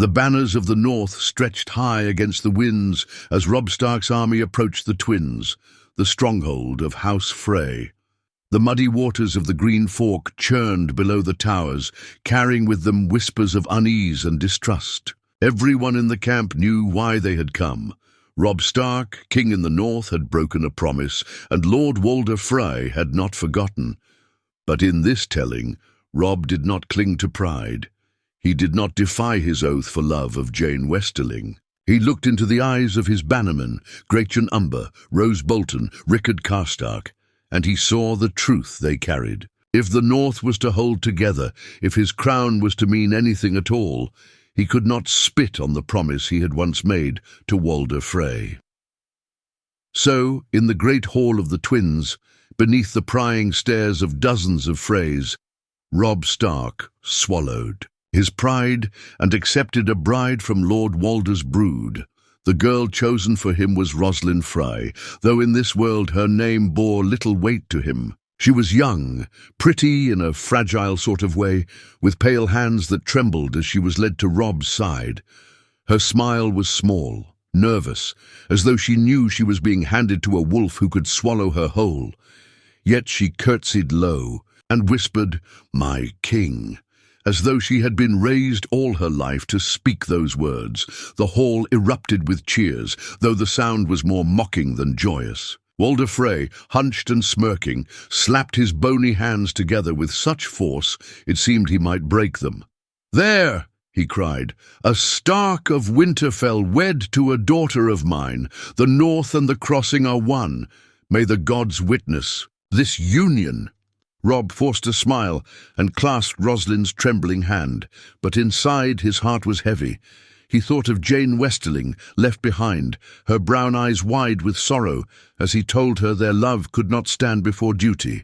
The banners of the north stretched high against the winds as Robb Stark's army approached the Twins, the stronghold of House Frey. The muddy waters of the Green Fork churned below the towers, carrying with them whispers of unease and distrust. Everyone in the camp knew why they had come. Robb Stark, king in the north, had broken a promise, and Lord Walder Frey had not forgotten. But in this telling, Robb did not cling to pride. He did not defy his oath for love of Jane Westerling. He looked into the eyes of his bannermen, Gretchen Umber, Rose Bolton, Rickard Karstark, and he saw the truth they carried. If the North was to hold together, if his crown was to mean anything at all, he could not spit on the promise he had once made to Walder Frey. So, in the great hall of the Twins, beneath the prying stares of dozens of Freys, Robb Stark swallowed his pride and accepted a bride from Lord Walder's brood. The girl chosen for him was Roslyn Frey, though in this world her name bore little weight to him. She was young, pretty in a fragile sort of way, with pale hands that trembled as she was led to Robb's side. Her smile was small, nervous, as though she knew she was being handed to a wolf who could swallow her whole. Yet she curtsied low and whispered, "My king," as though she had been raised all her life to speak those words. The hall erupted with cheers, though the sound was more mocking than joyous. Walder Frey, hunched and smirking, slapped his bony hands together with such force it seemed he might break them. "There!" he cried, "a Stark of Winterfell wed to a daughter of mine. The North and the Crossing are one. May the gods witness this union." Robb forced a smile and clasped Roslyn's trembling hand, but inside his heart was heavy. He thought of Jane Westerling, left behind, her brown eyes wide with sorrow, as he told her their love could not stand before duty.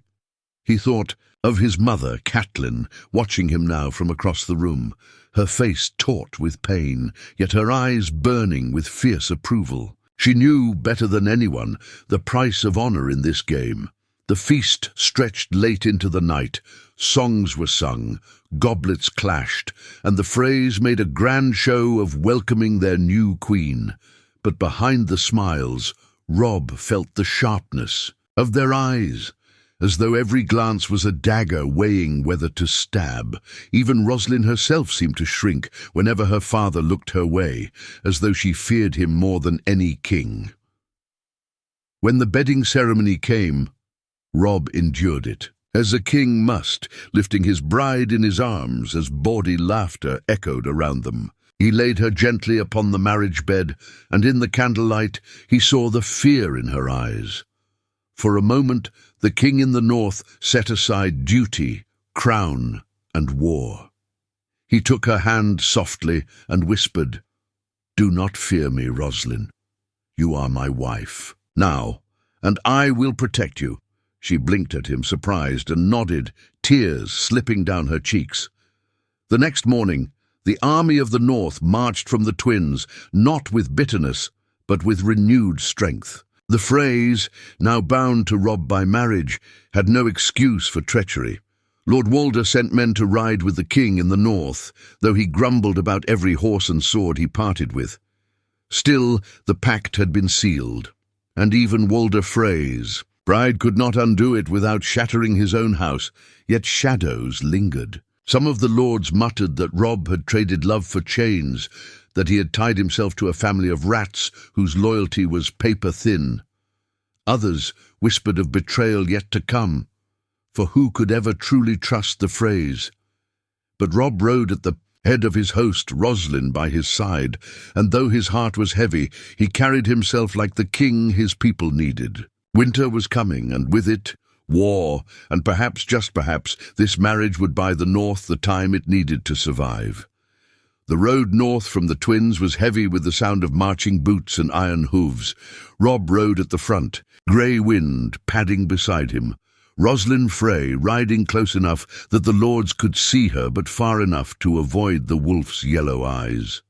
He thought of his mother, Catelyn, watching him now from across the room, her face taut with pain, yet her eyes burning with fierce approval. She knew better than anyone the price of honor in this game. The feast stretched late into the night. Songs were sung, goblets clashed, and the Freys made a grand show of welcoming their new queen. But behind the smiles, Robb felt the sharpness of their eyes, as though every glance was a dagger weighing whether to stab. Even Roslyn herself seemed to shrink whenever her father looked her way, as though she feared him more than any king. When the bedding ceremony came, Robb endured it, as a king must, lifting his bride in his arms as bawdy laughter echoed around them. He laid her gently upon the marriage bed, and in the candlelight he saw the fear in her eyes. For a moment, the king in the north set aside duty, crown, and war. He took her hand softly and whispered, "Do not fear me, Roslyn. You are my wife now, and I will protect you." She blinked at him, surprised, and nodded, tears slipping down her cheeks. The next morning, the army of the north marched from the Twins, not with bitterness, but with renewed strength. The Freys, now bound to Robb by marriage, had no excuse for treachery. Lord Walder sent men to ride with the king in the north, though he grumbled about every horse and sword he parted with. Still, the pact had been sealed, and even Walder Frey's bride could not undo it without shattering his own house, yet shadows lingered. Some of the lords muttered that Robb had traded love for chains, that he had tied himself to a family of rats whose loyalty was paper-thin. Others whispered of betrayal yet to come, for who could ever truly trust the Freys? But Robb rode at the head of his host, Roslyn by his side, and though his heart was heavy, he carried himself like the king his people needed. Winter was coming, and with it, war, and perhaps, just perhaps, this marriage would buy the North the time it needed to survive. The road north from the Twins was heavy with the sound of marching boots and iron hooves. Robb rode at the front, grey wind padding beside him. Roslyn Frey riding close enough that the lords could see her, but far enough to avoid the wolf's yellow eyes.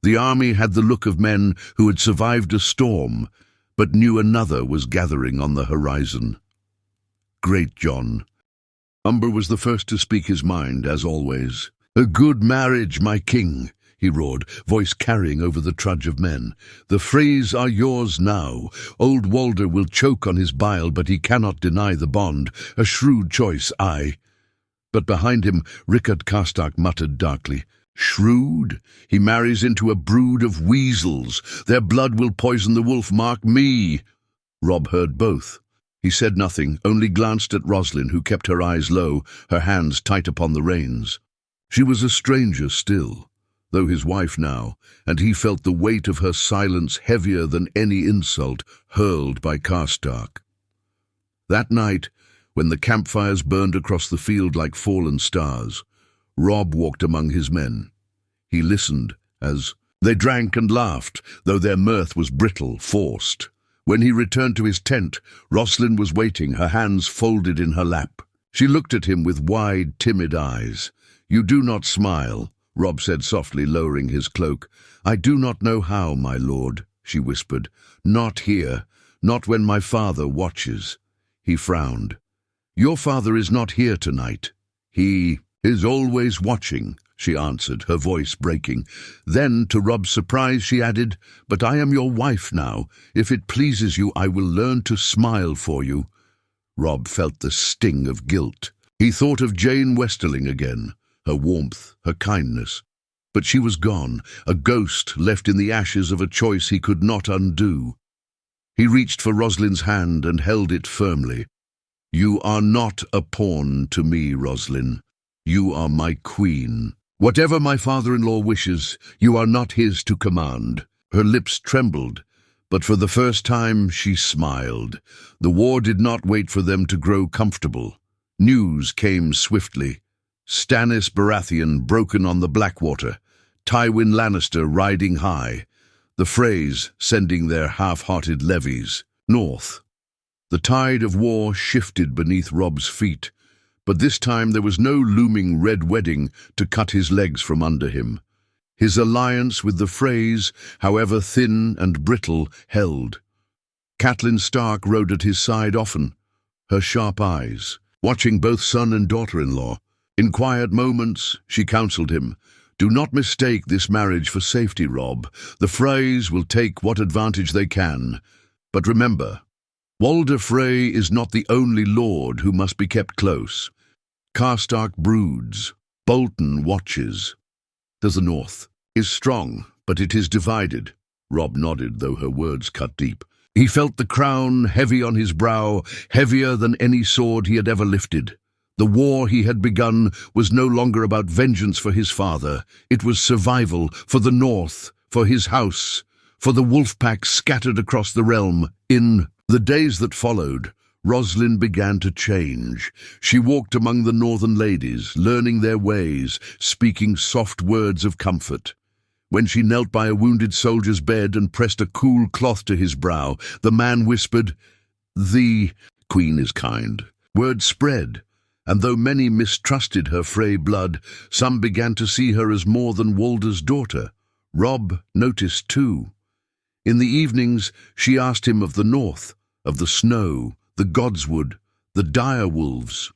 The army had the look of men who had survived a storm, but knew another was gathering on the horizon. Great John. Umber was the first to speak his mind, as always. "A good marriage, my king," he roared, voice carrying over the trudge of men. "The Freys are yours now. Old Walder will choke on his bile, but he cannot deny the bond. A shrewd choice, aye." But behind him, Rickard Karstark muttered darkly, "Shrewd? He marries into a brood of weasels. Their blood will poison the wolf, mark me." Robb heard both. He said nothing, only glanced at Roslin, who kept her eyes low, her hands tight upon the reins. She was a stranger still, though his wife now, and he felt the weight of her silence heavier than any insult hurled by Karstark. That night, when the campfires burned across the field like fallen stars, Robb walked among his men. He listened as they drank and laughed, though their mirth was brittle, forced. When he returned to his tent, Roslin was waiting, her hands folded in her lap. She looked at him with wide, timid eyes. "You do not smile," Robb said softly, lowering his cloak. "I do not know how, my lord," she whispered. "Not here, not when my father watches." He frowned. "Your father is not here tonight. He is always watching," she answered, her voice breaking. Then, to Robb's surprise, she added, "But I am your wife now. If it pleases you, I will learn to smile for you." Robb felt the sting of guilt. He thought of Jane Westerling again, her warmth, her kindness. But she was gone, a ghost left in the ashes of a choice he could not undo. He reached for Roslin's hand and held it firmly. "You are not a pawn to me, Roslin. You are my queen. Whatever my father-in-law wishes, you are not his to command." Her lips trembled, but for the first time she smiled. The war did not wait for them to grow comfortable. News came swiftly. Stannis Baratheon broken on the Blackwater, Tywin Lannister riding high, the Freys sending their half-hearted levies north. The tide of war shifted beneath Robb's feet, but this time there was no looming red wedding to cut his legs from under him. His alliance with the Freys, however thin and brittle, held. Catelyn Stark rode at his side often, her sharp eyes, watching both son and daughter-in-law. In quiet moments, she counseled him, "Do not mistake this marriage for safety, Robb. The Freys will take what advantage they can. But remember, Walder Frey is not the only lord who must be kept close. Karstark broods, Bolton watches. The north is strong, but it is divided." Robb nodded, though her words cut deep. He felt the crown heavy on his brow, heavier than any sword he had ever lifted. The war he had begun was no longer about vengeance for his father. It was survival for the north, for his house, for the wolf pack scattered across the realm. In the days that followed, Roslin began to change. She walked among the northern ladies, learning their ways, speaking soft words of comfort. When she knelt by a wounded soldier's bed and pressed a cool cloth to his brow, the man whispered, "The Queen is kind." Word spread, and though many mistrusted her Frey blood, some began to see her as more than Walder's daughter. Robb noticed too. In the evenings, she asked him of the north, of the snow, the godswood, the dire wolves.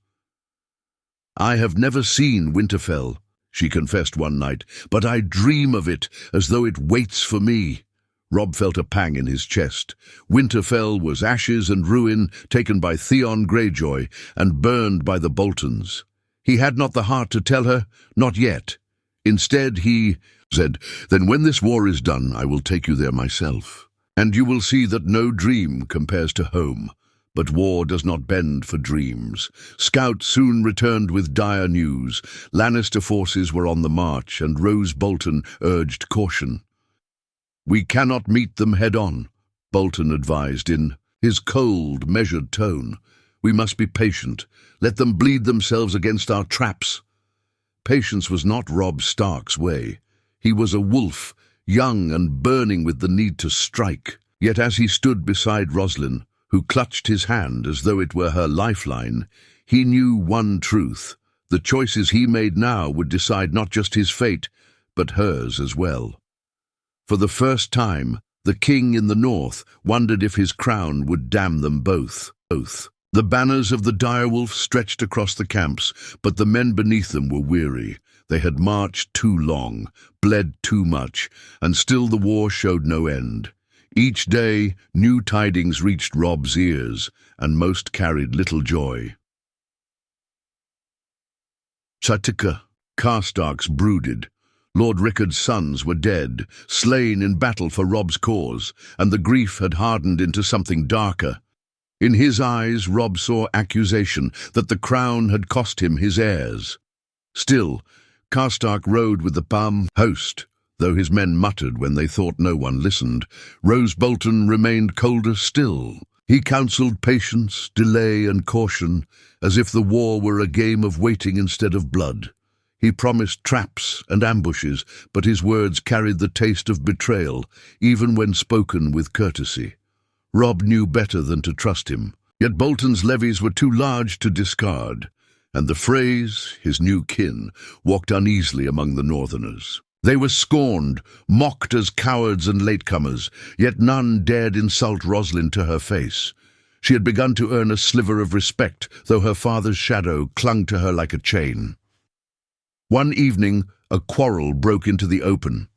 "I have never seen Winterfell," she confessed one night, "but I dream of it as though it waits for me." Robb felt a pang in his chest. Winterfell was ashes and ruin taken by Theon Greyjoy and burned by the Boltons. He had not the heart to tell her, not yet. Instead he said, "Then when this war is done, I will take you there myself. And you will see that no dream compares to home. But war does not bend for dreams." Scouts soon returned with dire news. Lannister forces were on the march, and Rose Bolton urged caution. "We cannot meet them head-on," Bolton advised in his cold, measured tone. "We must be patient. Let them bleed themselves against our traps." Patience was not Robb Stark's way. He was a wolf, young and burning with the need to strike. Yet as he stood beside Roslin, who clutched his hand as though it were her lifeline, he knew one truth. The choices he made now would decide not just his fate, but hers as well. For the first time, the king in the north wondered if his crown would damn them both. The banners of the direwolf stretched across the camps, but the men beneath them were weary. They had marched too long, bled too much, and still the war showed no end. Each day, new tidings reached Robb's ears, and most carried little joy. Chatika, Karstarks brooded. Lord Rickard's sons were dead, slain in battle for Robb's cause, and the grief had hardened into something darker. In his eyes, Robb saw accusation that the crown had cost him his heirs. Still, Karstark rode with the Palm host, though his men muttered when they thought no one listened. Roose Bolton remained colder still. He counselled patience, delay, and caution, as if the war were a game of waiting instead of blood. He promised traps and ambushes, but his words carried the taste of betrayal, even when spoken with courtesy. Robb knew better than to trust him, yet Bolton's levies were too large to discard, and the Freys, his new kin, walked uneasily among the northerners. They were scorned, mocked as cowards and latecomers, yet none dared insult Roslin to her face. She had begun to earn a sliver of respect, though her father's shadow clung to her like a chain. One evening, a quarrel broke into the open.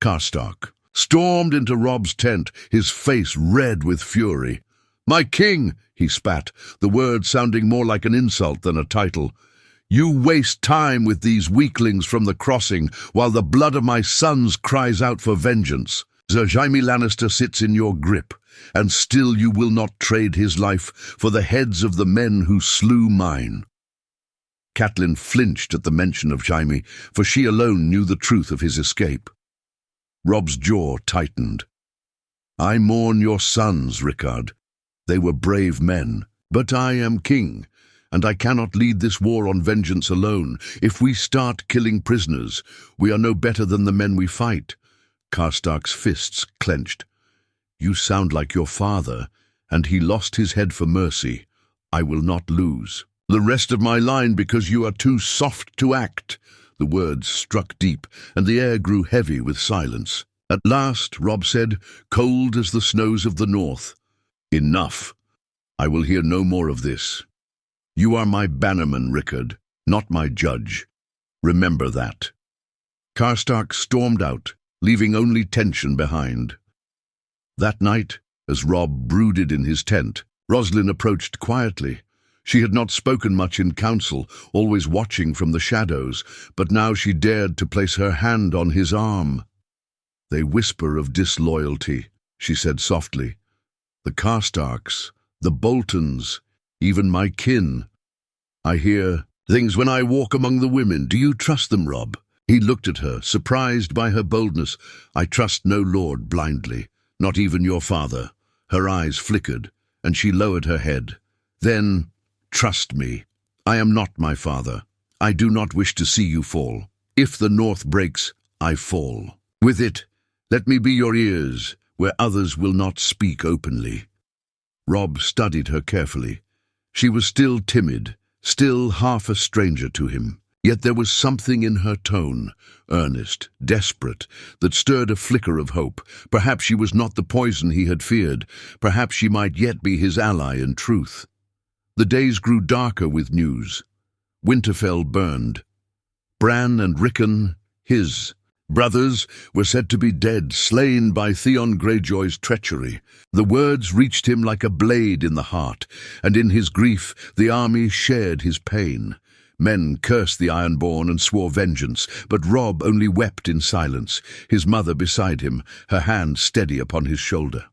Karstark stormed into Robb's tent, his face red with fury. "My king," he spat, the word sounding more like an insult than a title. "You waste time with these weaklings from the crossing, while the blood of my sons cries out for vengeance. Sir Jaime Lannister sits in your grip, and still you will not trade his life for the heads of the men who slew mine." Catelyn flinched at the mention of Jaime, for she alone knew the truth of his escape. Robb's jaw tightened. "I mourn your sons, Rickard. They were brave men, but I am king, and I cannot lead this war on vengeance alone. If we start killing prisoners, we are no better than the men we fight." Karstark's fists clenched. "You sound like your father, and he lost his head for mercy. I will not lose the rest of my line because you are too soft to act." The words struck deep, and the air grew heavy with silence. At last, Robb said, cold as the snows of the north, "Enough. I will hear no more of this. You are my bannerman, Rickard, not my judge. Remember that." Karstark stormed out, leaving only tension behind. That night, as Robb brooded in his tent, Roslin approached quietly. She had not spoken much in council, always watching from the shadows, but now she dared to place her hand on his arm. "They whisper of disloyalty," she said softly. "The Karstarks, the Boltons, even my kin. I hear things when I walk among the women. Do you trust them, Robb?" He looked at her, surprised by her boldness. "I trust no lord blindly, not even your father." Her eyes flickered, and she lowered her head. "Then, trust me. I am not my father. I do not wish to see you fall. If the north breaks, I fall. With it, let me be your ears, where others will not speak openly." Robb studied her carefully. She was still timid, still half a stranger to him. Yet there was something in her tone, earnest, desperate, that stirred a flicker of hope. Perhaps she was not the poison he had feared. Perhaps she might yet be his ally in truth. The days grew darker with news. Winterfell burned. Bran and Rickon, his brothers, were said to be dead, slain by Theon Greyjoy's treachery. The words reached him like a blade in the heart, and in his grief the army shared his pain. Men cursed the Ironborn and swore vengeance, but Robb only wept in silence, his mother beside him, her hand steady upon his shoulder.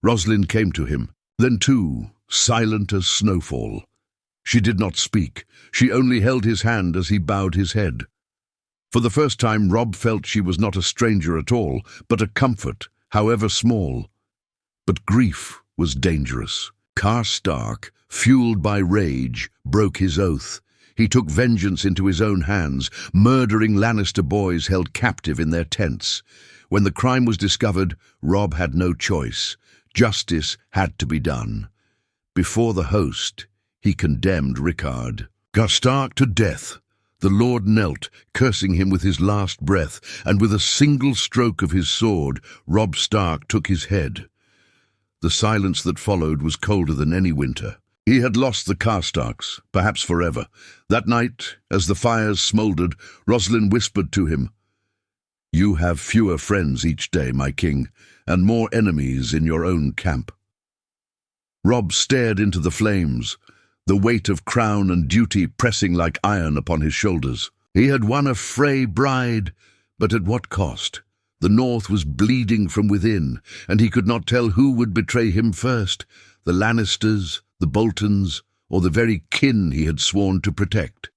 Roslin came to him, then too, silent as snowfall. She did not speak. She only held his hand as he bowed his head. For the first time, Robb felt she was not a stranger at all, but a comfort, however small. But grief was dangerous. Karstark, fueled by rage, broke his oath. He took vengeance into his own hands, murdering Lannister boys held captive in their tents. When the crime was discovered, Robb had no choice. Justice had to be done. Before the host, he condemned Rickard. Karstark to death. The Lord knelt, cursing him with his last breath, and with a single stroke of his sword, Robb Stark took his head. The silence that followed was colder than any winter. He had lost the Karstarks, perhaps forever. That night, as the fires smouldered, Roslin whispered to him, "You have fewer friends each day, my king, and more enemies in your own camp." Robb stared into the flames, the weight of crown and duty pressing like iron upon his shoulders. He had won a Frey bride, but at what cost? The North was bleeding from within, and he could not tell who would betray him first, the Lannisters, the Boltons, or the very kin he had sworn to protect.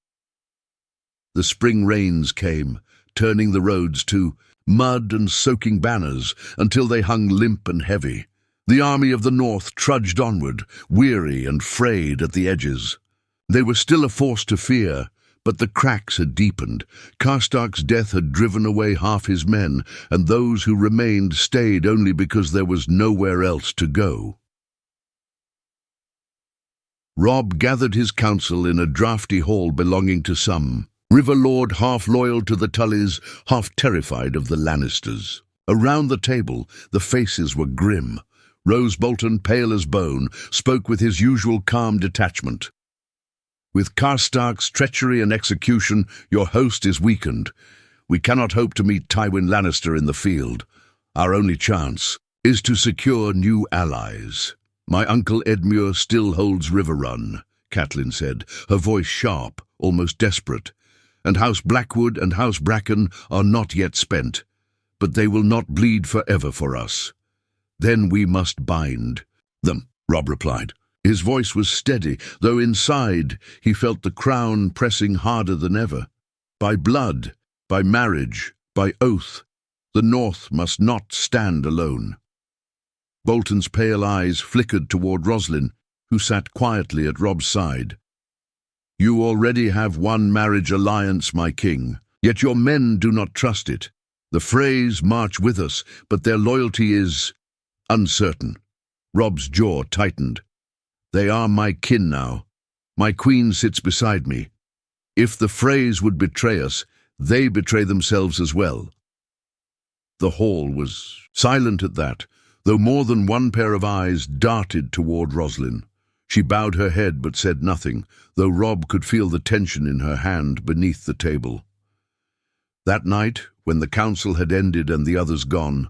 The spring rains came, turning the roads to mud and soaking banners until they hung limp and heavy. The army of the North trudged onward, weary and frayed at the edges. They were still a force to fear, but the cracks had deepened. Karstark's death had driven away half his men, and those who remained stayed only because there was nowhere else to go. Robb gathered his council in a draughty hall belonging to some river lord half loyal to the Tullys, half terrified of the Lannisters. Around the table, the faces were grim. Roose Bolton, pale as bone, spoke with his usual calm detachment. "With Karstark's treachery and execution, your host is weakened. We cannot hope to meet Tywin Lannister in the field. Our only chance is to secure new allies. My uncle Edmure still holds Riverrun," Catelyn said, her voice sharp, almost desperate. "And House Blackwood and House Bracken are not yet spent, but they will not bleed forever for us. Then we must bind them," Robb replied. His voice was steady, though inside he felt the crown pressing harder than ever. By blood, by marriage, by oath, the North must not stand alone. Bolton's pale eyes flickered toward Roslin, who sat quietly at Robb's side. "You already have one marriage alliance, my king, yet your men do not trust it. The Freys march with us, but their loyalty is uncertain." Robb's jaw tightened. "They are my kin now. My queen sits beside me. If the Freys would betray us, they betray themselves as well." The hall was silent at that, though more than one pair of eyes darted toward Roslin. She bowed her head but said nothing, though Robb could feel the tension in her hand beneath the table. That night, when the council had ended and the others gone,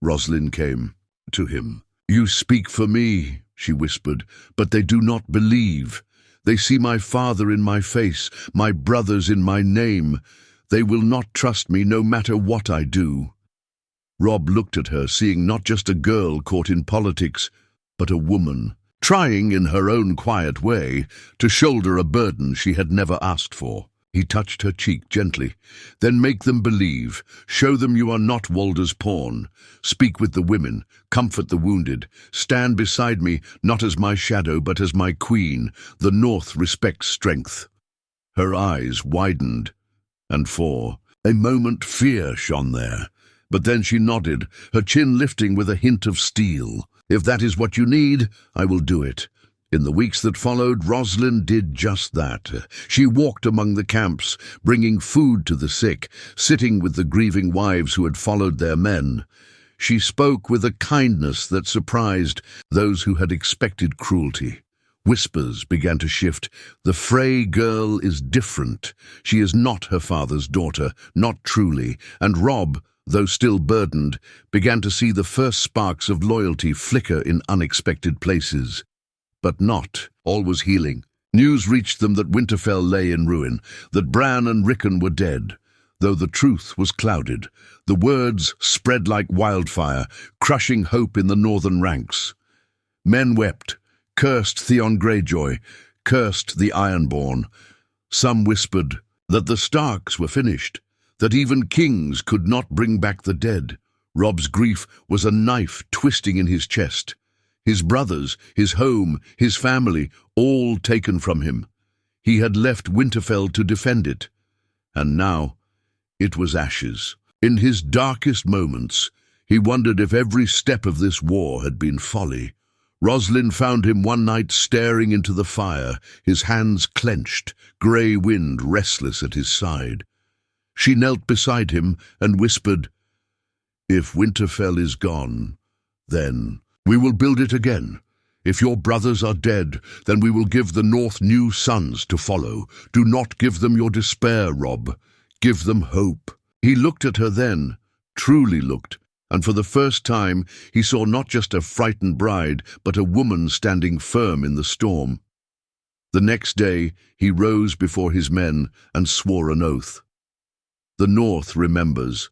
Roslin came to him. "You speak for me," she whispered, "but they do not believe. They see my father in my face, my brothers in my name. They will not trust me no matter what I do." Robb looked at her, seeing not just a girl caught in politics, but a woman, trying in her own quiet way to shoulder a burden she had never asked for. He touched her cheek gently. "Then make them believe. Show them you are not Walder's pawn. Speak with the women. Comfort the wounded. Stand beside me, not as my shadow, but as my queen. The North respects strength." Her eyes widened, and for a moment fear shone there. But then she nodded, her chin lifting with a hint of steel. "If that is what you need, I will do it." In the weeks that followed, Roslin did just that. She walked among the camps, bringing food to the sick, sitting with the grieving wives who had followed their men. She spoke with a kindness that surprised those who had expected cruelty. Whispers began to shift. The Frey girl is different. She is not her father's daughter, not truly, and Robb, though still burdened, began to see the first sparks of loyalty flicker in unexpected places. But not all was healing. News reached them that Winterfell lay in ruin, that Bran and Rickon were dead. Though the truth was clouded, the words spread like wildfire, crushing hope in the northern ranks. Men wept, cursed Theon Greyjoy, cursed the Ironborn. Some whispered that the Starks were finished, that even kings could not bring back the dead. Robb's grief was a knife twisting in his chest. His brothers, his home, his family, all taken from him. He had left Winterfell to defend it, and now it was ashes. In his darkest moments, he wondered if every step of this war had been folly. Roslin found him one night staring into the fire, his hands clenched, grey wind restless at his side. She knelt beside him and whispered, "If Winterfell is gone, then we will build it again. If your brothers are dead, then we will give the North new sons to follow. Do not give them your despair, Robb. Give them hope." He looked at her then, truly looked, and for the first time he saw not just a frightened bride, but a woman standing firm in the storm. The next day he rose before his men and swore an oath. The North remembers.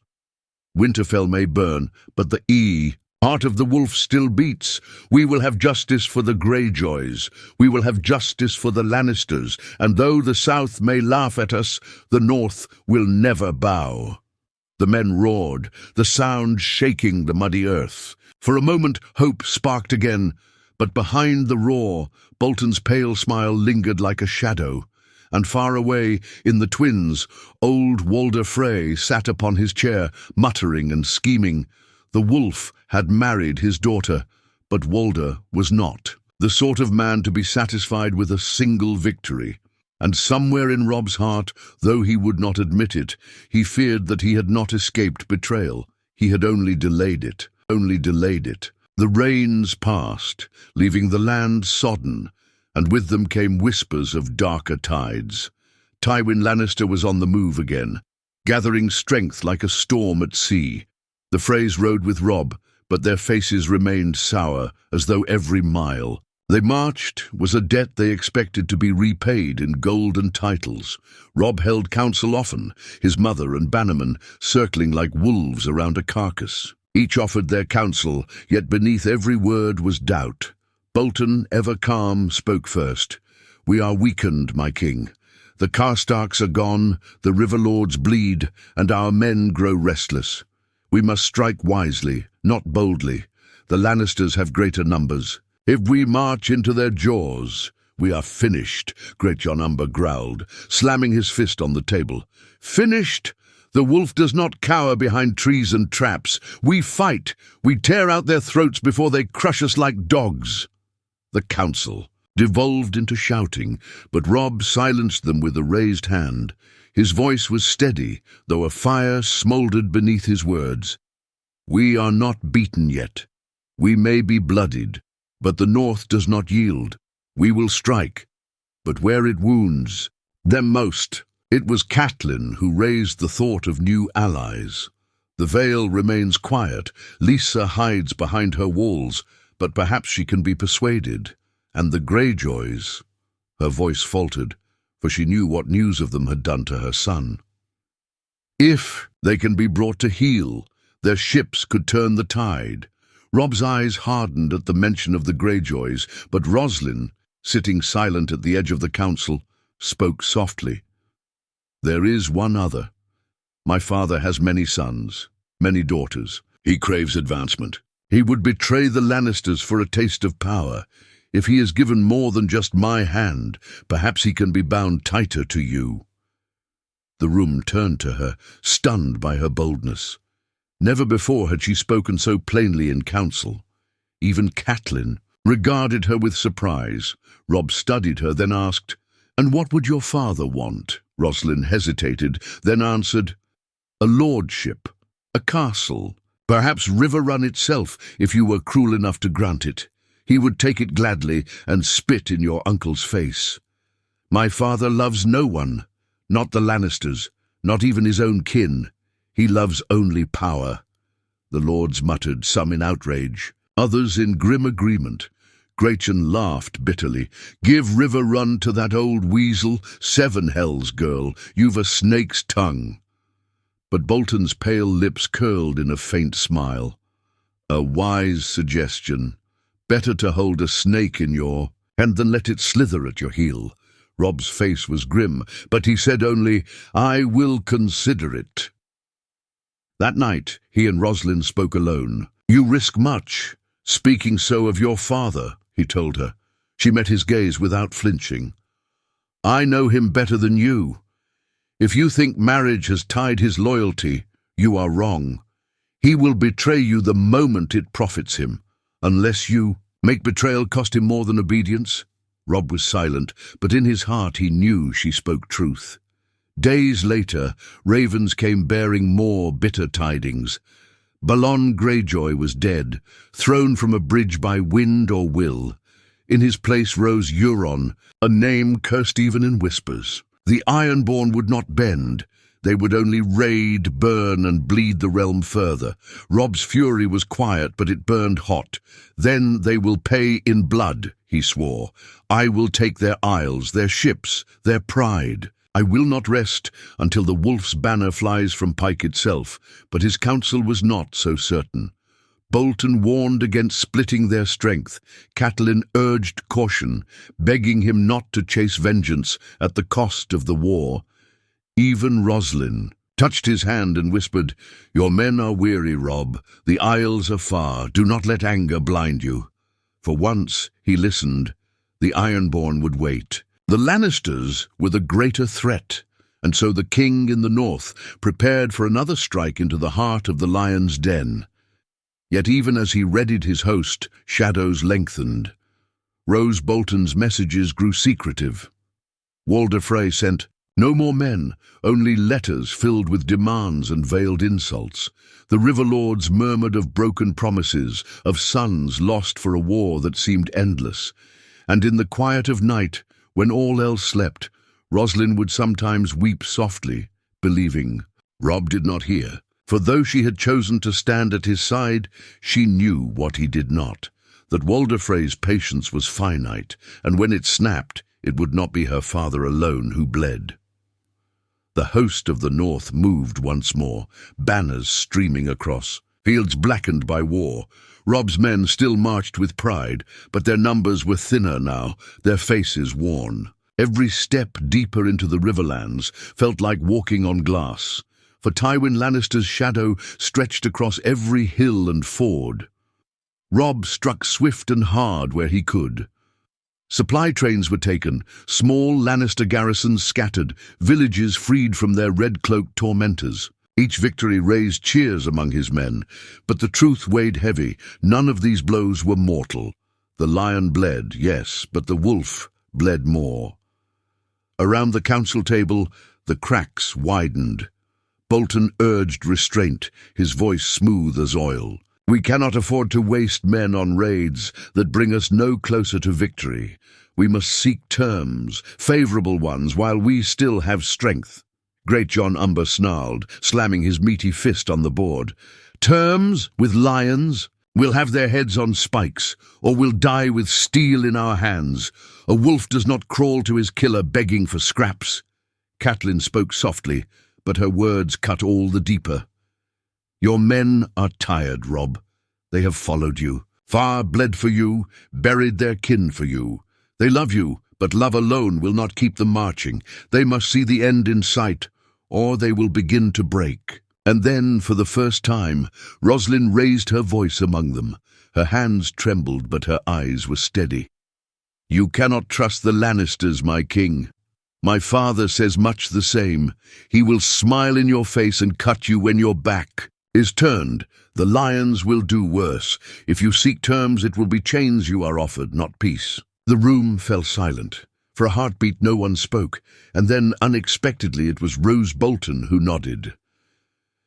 Winterfell may burn, but the heart of the wolf still beats. We will have justice for the Greyjoys. We will have justice for the Lannisters, and though the South may laugh at us, the North will never bow. The men roared, the sound shaking the muddy earth. For a moment hope sparked again, but behind the roar, Bolton's pale smile lingered like a shadow, and far away, in the Twins, old Walder Frey sat upon his chair, muttering and scheming. The wolf had married his daughter, but Walder was not the sort of man to be satisfied with a single victory. And somewhere in Robb's heart, though he would not admit it, he feared that he had not escaped betrayal. He had only delayed it. The rains passed, leaving the land sodden, and with them came whispers of darker tides. Tywin Lannister was on the move again, gathering strength like a storm at sea. The Freys rode with Robb, but their faces remained sour, as though every mile they marched was a debt they expected to be repaid in gold and titles. Robb held council often, his mother and bannermen circling like wolves around a carcass. Each offered their counsel, yet beneath every word was doubt. Bolton, ever calm, spoke first. "We are weakened, my king. The Karstarks are gone, the river lords bleed, and our men grow restless. We must strike wisely, not boldly. The Lannisters have greater numbers. If we march into their jaws, we are finished," Great John Umber growled, slamming his fist on the table. "Finished? The wolf does not cower behind trees and traps. We fight. We tear out their throats before they crush us like dogs." The council devolved into shouting, but Robb silenced them with a raised hand. His voice was steady, though a fire smouldered beneath his words. "We are not beaten yet. We may be bloodied, but the North does not yield. We will strike, but where it wounds them most." It was Catelyn who raised the thought of new allies. The Vale remains quiet. Lisa hides behind her walls, but perhaps she can be persuaded. And the Greyjoys— her voice faltered, for she knew what news of them had done to her son. If they can be brought to heel, their ships could turn the tide. Robb's eyes hardened at the mention of the Greyjoys, but Roslyn, sitting silent at the edge of the council, spoke softly. "There is one other. My father has many sons, many daughters. He craves advancement. He would betray the Lannisters for a taste of power. If he is given more than just my hand, perhaps he can be bound tighter to you." The room turned to her, stunned by her boldness. Never before had she spoken so plainly in council. Even Catelyn regarded her with surprise. Robb studied her, then asked, "And what would your father want?" Roslyn hesitated, then answered, "A lordship, a castle, perhaps Riverrun itself, if you were cruel enough to grant it. He would take it gladly and spit in your uncle's face. My father loves no one, not the Lannisters, not even his own kin. He loves only power." The lords muttered, some in outrage, others in grim agreement. Grayson laughed bitterly. "Give Riverrun to that old weasel, Seven Hells girl. You've a snake's tongue." But Bolton's pale lips curled in a faint smile. "A wise suggestion. Better to hold a snake in your hand than let it slither at your heel." Robb's face was grim, but he said only, "I will consider it." That night, he and Roslyn spoke alone. "You risk much, speaking so of your father," he told her. She met his gaze without flinching. "I know him better than you. If you think marriage has tied his loyalty, you are wrong. He will betray you the moment it profits him, unless you make betrayal cost him more than obedience." Robb was silent, but in his heart he knew she spoke truth. Days later, ravens came bearing more bitter tidings. Balon Greyjoy was dead, thrown from a bridge by wind or will. In his place rose Euron, a name cursed even in whispers. The Ironborn would not bend. They would only raid, burn, and bleed the realm further. Robb's fury was quiet, but it burned hot. Then they will pay in blood, he swore. I will take their isles, their ships, their pride. I will not rest until the wolf's banner flies from Pike itself, but his counsel was not so certain. Bolton warned against splitting their strength. Catelyn urged caution, begging him not to chase vengeance at the cost of the war. Even Roslin touched his hand and whispered, "Your men are weary, Robb. The isles are far. Do not let anger blind you." For once, he listened. The Ironborn would wait. The Lannisters were the greater threat, and so the king in the north prepared for another strike into the heart of the lion's den. Yet even as he readied his host, shadows lengthened. Rose Bolton's messages grew secretive. Walder Frey sent no more men, only letters filled with demands and veiled insults. The river lords murmured of broken promises, of sons lost for a war that seemed endless. And in the quiet of night, when all else slept, Roslin would sometimes weep softly, believing. Robb did not hear, for though she had chosen to stand at his side, she knew what he did not, that Walder Frey's patience was finite, and when it snapped, it would not be her father alone who bled. The host of the north moved once more, banners streaming across, fields blackened by war. Robb's men still marched with pride, but their numbers were thinner now, their faces worn. Every step deeper into the riverlands felt like walking on glass, for Tywin Lannister's shadow stretched across every hill and ford. Robb struck swift and hard where he could. Supply trains were taken, small Lannister garrisons scattered, villages freed from their red-cloaked tormentors. Each victory raised cheers among his men, but the truth weighed heavy. None of these blows were mortal. The lion bled, yes, but the wolf bled more. Around the council table, the cracks widened. Bolton urged restraint, his voice smooth as oil. We cannot afford to waste men on raids that bring us no closer to victory. We must seek terms, favorable ones, while we still have strength. Great John Umber snarled, slamming his meaty fist on the board. Terms with lions? We'll have their heads on spikes, or we'll die with steel in our hands. A wolf does not crawl to his killer begging for scraps. Catelyn spoke softly, but her words cut all the deeper. Your men are tired, Robb. They have followed you, far bled for you, buried their kin for you. They love you, but love alone will not keep them marching. They must see the end in sight, or they will begin to break. And then, for the first time, Roslin raised her voice among them. Her hands trembled, but her eyes were steady. You cannot trust the Lannisters, my king. My father says much the same. He will smile in your face and cut you when your back is turned. The lions will do worse. If you seek terms, it will be chains you are offered, not peace. The room fell silent. For a heartbeat no one spoke, and then unexpectedly it was Rose Bolton who nodded.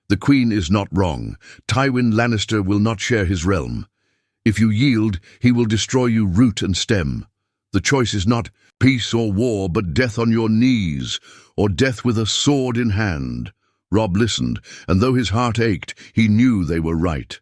The Queen is not wrong. Tywin Lannister will not share his realm. If you yield, he will destroy you root and stem. The choice is not peace or war, but death on your knees, or death with a sword in hand. Robb listened, and though his heart ached, he knew they were right.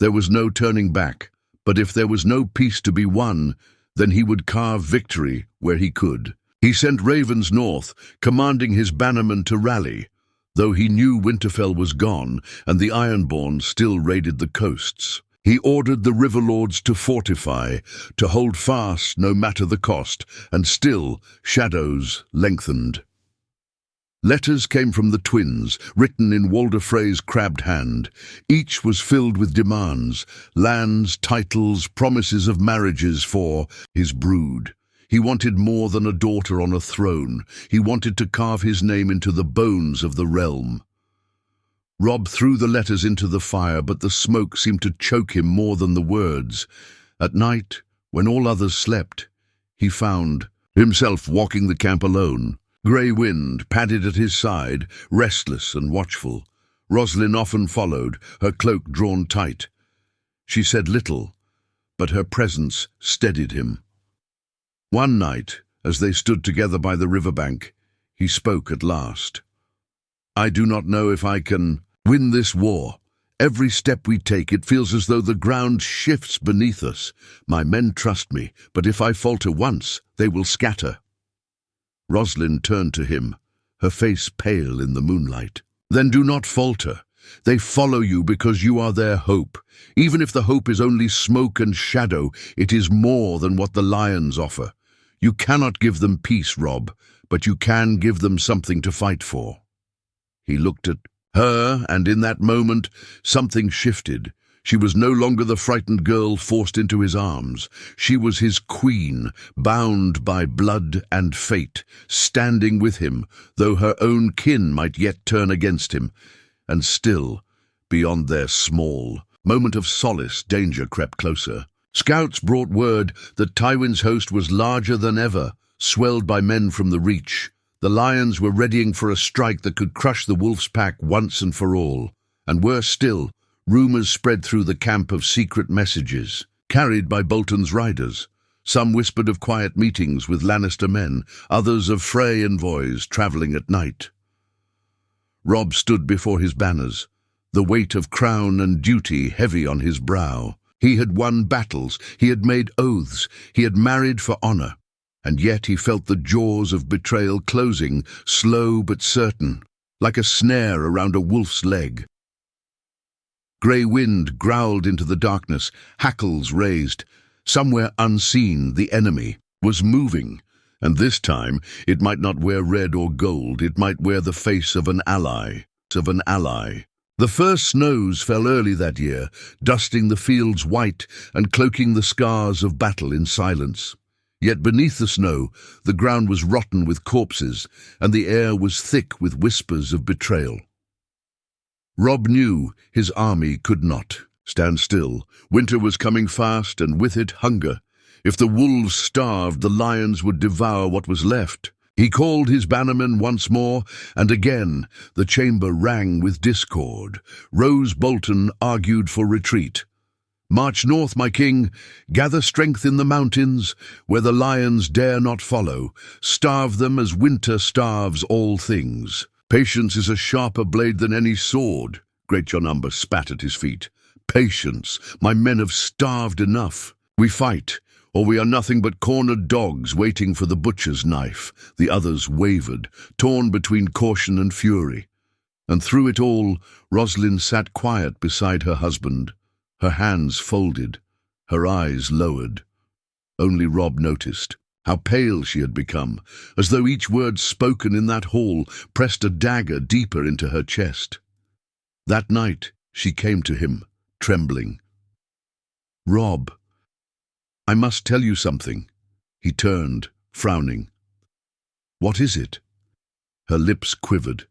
There was no turning back, but if there was no peace to be won, then he would carve victory where he could. He sent ravens north, commanding his bannermen to rally, though he knew Winterfell was gone and the Ironborn still raided the coasts. He ordered the river lords to fortify, to hold fast no matter the cost, and still shadows lengthened. Letters came from the twins, written in Walder Frey's crabbed hand. Each was filled with demands, lands, titles, promises of marriages for his brood. He wanted more than a daughter on a throne. He wanted to carve his name into the bones of the realm. Robb threw the letters into the fire, but the smoke seemed to choke him more than the words. At night, when all others slept, he found himself walking the camp alone. Grey wind padded at his side, restless and watchful. Roslin often followed, her cloak drawn tight. She said little, but her presence steadied him. One night, as they stood together by the riverbank, he spoke at last. "I do not know if I can win this war. Every step we take, it feels as though the ground shifts beneath us. My men trust me, but if I falter once, they will scatter." Rosalind turned to him, her face pale in the moonlight. "Then do not falter. They follow you because you are their hope. Even if the hope is only smoke and shadow, it is more than what the lions offer. You cannot give them peace, Robb, but you can give them something to fight for." He looked at her, and in that moment, something shifted. She was no longer the frightened girl forced into his arms. She was his queen, bound by blood and fate, standing with him, though her own kin might yet turn against him. And still, beyond their small moment of solace, danger crept closer. Scouts brought word that Tywin's host was larger than ever, swelled by men from the Reach. The lions were readying for a strike that could crush the wolf's pack once and for all. And worse still, rumors spread through the camp of secret messages, carried by Bolton's riders. Some whispered of quiet meetings with Lannister men, others of Frey envoys travelling at night. Robb stood before his banners, the weight of crown and duty heavy on his brow. He had won battles, he had made oaths, he had married for honour, and yet he felt the jaws of betrayal closing, slow but certain, like a snare around a wolf's leg. Grey wind growled into the darkness, hackles raised. Somewhere unseen, the enemy was moving, and this time it might not wear red or gold, it might wear the face of an ally. The first snows fell early that year, dusting the fields white and cloaking the scars of battle in silence. Yet beneath the snow, the ground was rotten with corpses, and the air was thick with whispers of betrayal. Robb knew his army could not stand still. Winter was coming fast, and with it hunger. If the wolves starved, the lions would devour what was left. He called his bannermen once more, and again the chamber rang with discord. Rose Bolton argued for retreat. "March north, my king, gather strength in the mountains, where the lions dare not follow. Starve them as winter starves all things. Patience is a sharper blade than any sword." Great John Umber spat at his feet. "Patience, my men have starved enough. We fight, or we are nothing but cornered dogs waiting for the butcher's knife." The others wavered, torn between caution and fury. And through it all, Rosalind sat quiet beside her husband, her hands folded, her eyes lowered. Only Robb noticed how pale she had become, as though each word spoken in that hall pressed a dagger deeper into her chest. That night she came to him, trembling. "Robb, I must tell you something." He turned, frowning. "What is it?" Her lips quivered.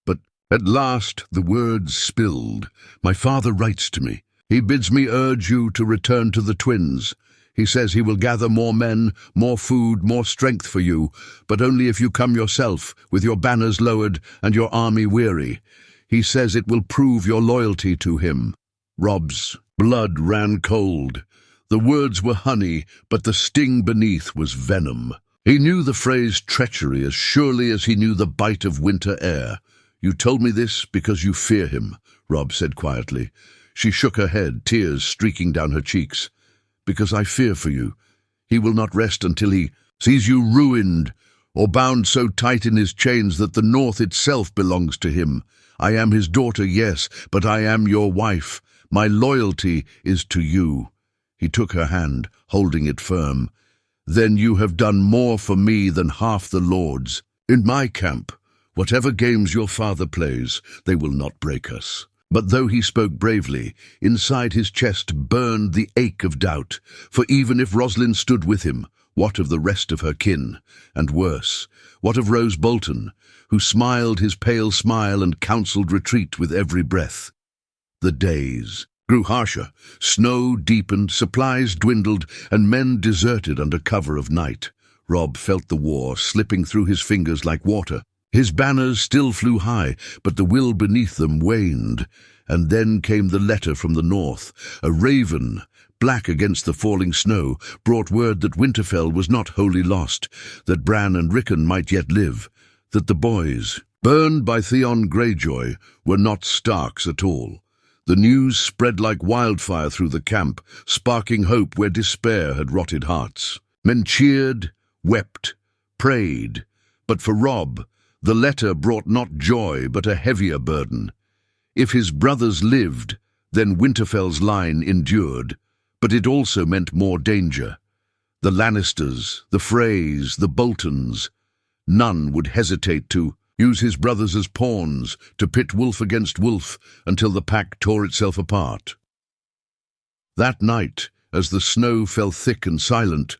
But at last the words spilled. "My father writes to me. He bids me urge you to return to the twins. He says he will gather more men, more food, more strength for you, but only if you come yourself, with your banners lowered and your army weary. He says it will prove your loyalty to him." Robb's blood ran cold. The words were honey, but the sting beneath was venom. He knew the Frey's treachery as surely as he knew the bite of winter air. "You told me this because you fear him," Robb said quietly. She shook her head, tears streaking down her cheeks. "Because I fear for you. He will not rest until he sees you ruined, or bound so tight in his chains that the north itself belongs to him. I am his daughter, yes, but I am your wife. My loyalty is to you." He took her hand, holding it firm. "Then you have done more for me than half the lords. In my camp, whatever games your father plays, they will not break us." But though he spoke bravely, inside his chest burned the ache of doubt. For even if Rosalind stood with him, what of the rest of her kin? And worse, what of Rose Bolton, who smiled his pale smile and counselled retreat with every breath? The days grew harsher. Snow deepened, supplies dwindled, and men deserted under cover of night. Robb felt the war slipping through his fingers like water. His banners still flew high, but the will beneath them waned, And then came the letter from the north. A raven, black against the falling snow, brought word that Winterfell was not wholly lost, that Bran and Rickon might yet live, that the boys, burned by Theon Greyjoy, were not Starks at all. The news spread like wildfire through the camp, sparking hope where despair had rotted hearts. Men cheered, wept, prayed, but for Robb, the letter brought not joy but a heavier burden. If his brothers lived, then Winterfell's line endured, but it also meant more danger. The Lannisters, the Freys, the Boltons, none would hesitate to use his brothers as pawns to pit wolf against wolf until the pack tore itself apart. That night, as the snow fell thick and silent,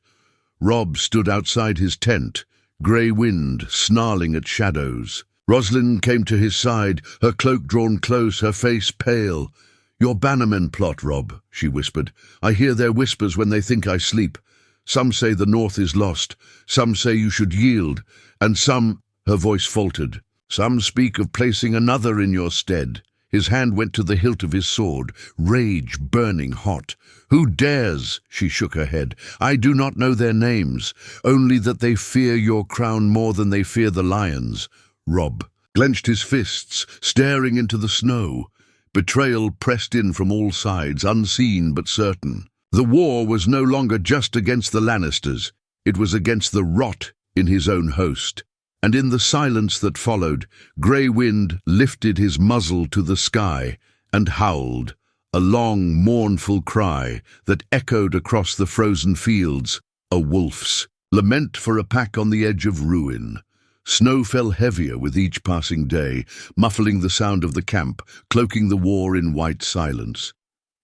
Robb stood outside his tent, grey wind snarling at shadows. Roslyn came to his side, her cloak drawn close, her face pale. "Your bannermen plot, Robb," she whispered. "I hear their whispers when they think I sleep. Some say the north is lost, some say you should yield, and some—" Her voice faltered. "Some speak of placing another in your stead." His hand went to the hilt of his sword, rage burning hot. "Who dares?" She shook her head. "I do not know their names, only that they fear your crown more than they fear the lions." Robb clenched his fists, staring into the snow. Betrayal pressed in from all sides, unseen but certain. The war was no longer just against the Lannisters. It was against the rot in his own host. And in the silence that followed, Grey Wind lifted his muzzle to the sky and howled, a long, mournful cry that echoed across the frozen fields, a wolf's lament for a pack on the edge of ruin. Snow fell heavier with each passing day, muffling the sound of the camp, cloaking the war in white silence.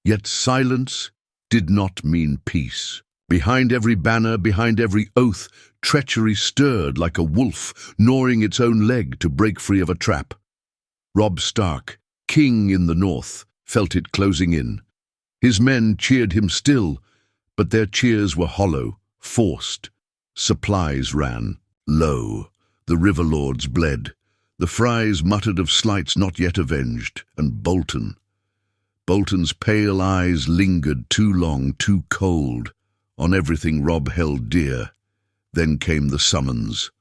Yet silence did not mean peace. Behind every banner, behind every oath, treachery stirred like a wolf, gnawing its own leg to break free of a trap. Robb Stark, king in the north, felt it closing in. His men cheered him still, but their cheers were hollow, forced. Supplies ran low. The river lords bled. The Freys muttered of slights not yet avenged, and Bolton's pale eyes lingered too long, too cold, on everything Robb held dear. Then came the summons.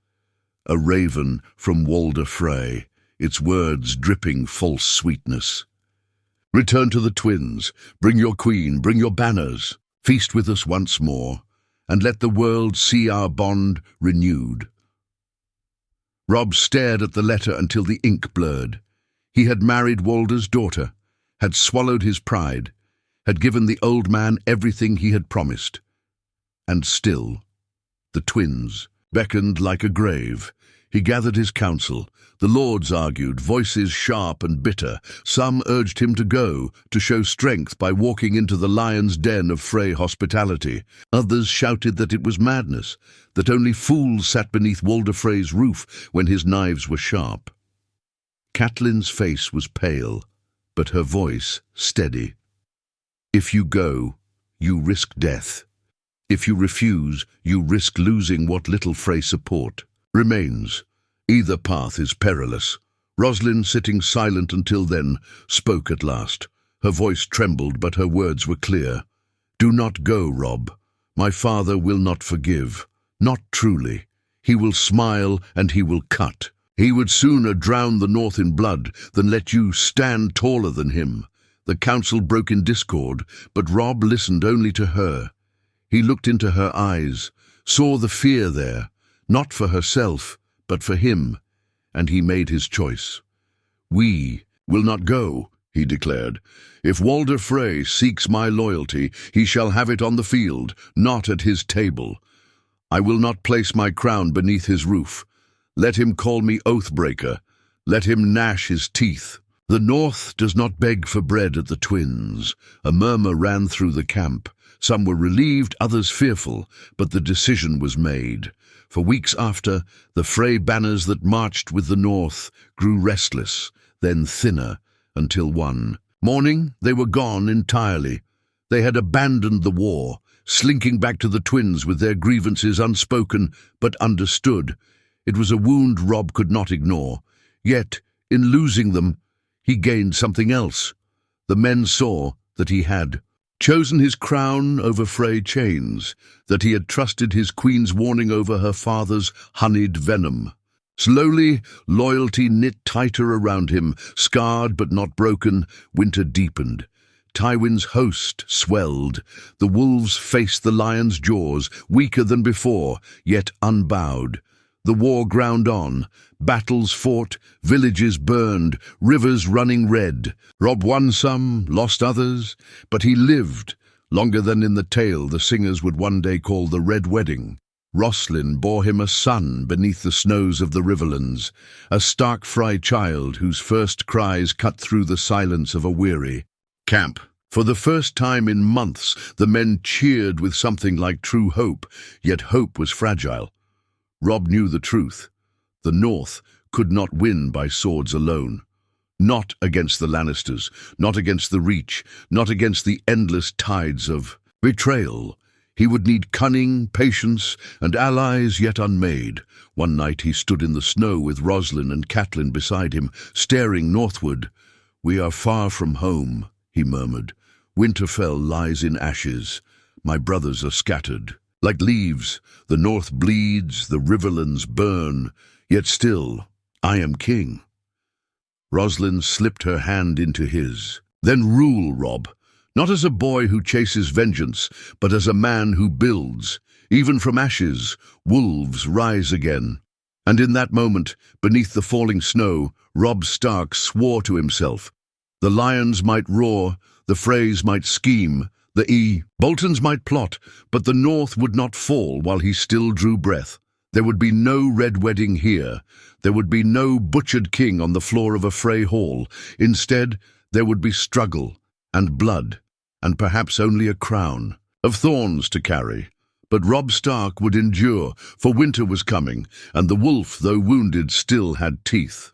A raven from Walder Frey, its words dripping false sweetness. "Return to the twins, bring your queen, bring your banners, feast with us once more, and let the world see our bond renewed." Robb stared at the letter until the ink blurred. He had married Walder's daughter, had swallowed his pride, had given the old man everything he had promised. And still, the twins beckoned like a grave. He gathered his council. The lords argued, voices sharp and bitter. Some urged him to go, to show strength by walking into the lion's den of Frey hospitality. Others shouted that it was madness, that only fools sat beneath Walder Frey's roof when his knives were sharp. Catelyn's face was pale, but her voice steady. "If you go, you risk death. If you refuse, you risk losing what little Frey support remains. Either path is perilous." Roslyn, sitting silent until then, spoke at last. Her voice trembled, but her words were clear. "Do not go, Robb. My father will not forgive. Not truly. He will smile and he will cut. He would sooner drown the north in blood than let you stand taller than him." The council broke in discord, but Robb listened only to her. He looked into her eyes, saw the fear there, not for herself, but for him, and he made his choice. "We will not go," he declared. "If Walder Frey seeks my loyalty, he shall have it on the field, not at his table. I will not place my crown beneath his roof. Let him call me Oathbreaker. Let him gnash his teeth." The north does not beg for bread at the twins. A murmur ran through the camp. Some were relieved, others fearful, but the decision was made. For weeks after, the Frey banners that marched with the north grew restless, then thinner, until one morning they were gone entirely. They had abandoned the war, slinking back to the twins with their grievances unspoken but understood. It was a wound Robb could not ignore. Yet, in losing them, he gained something else. The men saw that he had chosen his crown over Frey chains, that he had trusted his queen's warning over her father's honeyed venom. Slowly, loyalty knit tighter around him. Scarred but not broken, winter deepened. Tywin's host swelled. The wolves faced the lion's jaws, weaker than before, yet unbowed. The war ground on. Battles fought, villages burned, rivers running red. Robb won some, lost others, but he lived, longer than in the tale the singers would one day call the Red Wedding. Roslin bore him a son beneath the snows of the Riverlands, a stark Frey child whose first cries cut through the silence of a weary camp. For the first time in months, the men cheered with something like true hope, yet hope was fragile. Robb knew the truth. The North could not win by swords alone. Not against the Lannisters, not against the Reach, not against the endless tides of betrayal. He would need cunning, patience, and allies yet unmade. One night he stood in the snow with Roslin and Catelyn beside him, staring northward. "We are far from home," he murmured. "Winterfell lies in ashes. My brothers are scattered. Like leaves, the north bleeds, the riverlands burn, yet still I am king." Roslin slipped her hand into his. "Then rule, Robb. Not as a boy who chases vengeance, but as a man who builds. Even from ashes, wolves rise again." And in that moment, beneath the falling snow, Robb Stark swore to himself. The lions might roar, the Freys might scheme, the Boltons might plot, but the North would not fall while he still drew breath. There would be no Red Wedding here. There would be no butchered king on the floor of a Frey hall. Instead, there would be struggle and blood, and perhaps only a crown of thorns to carry. But Robb Stark would endure, for winter was coming, and the wolf, though wounded, still had teeth.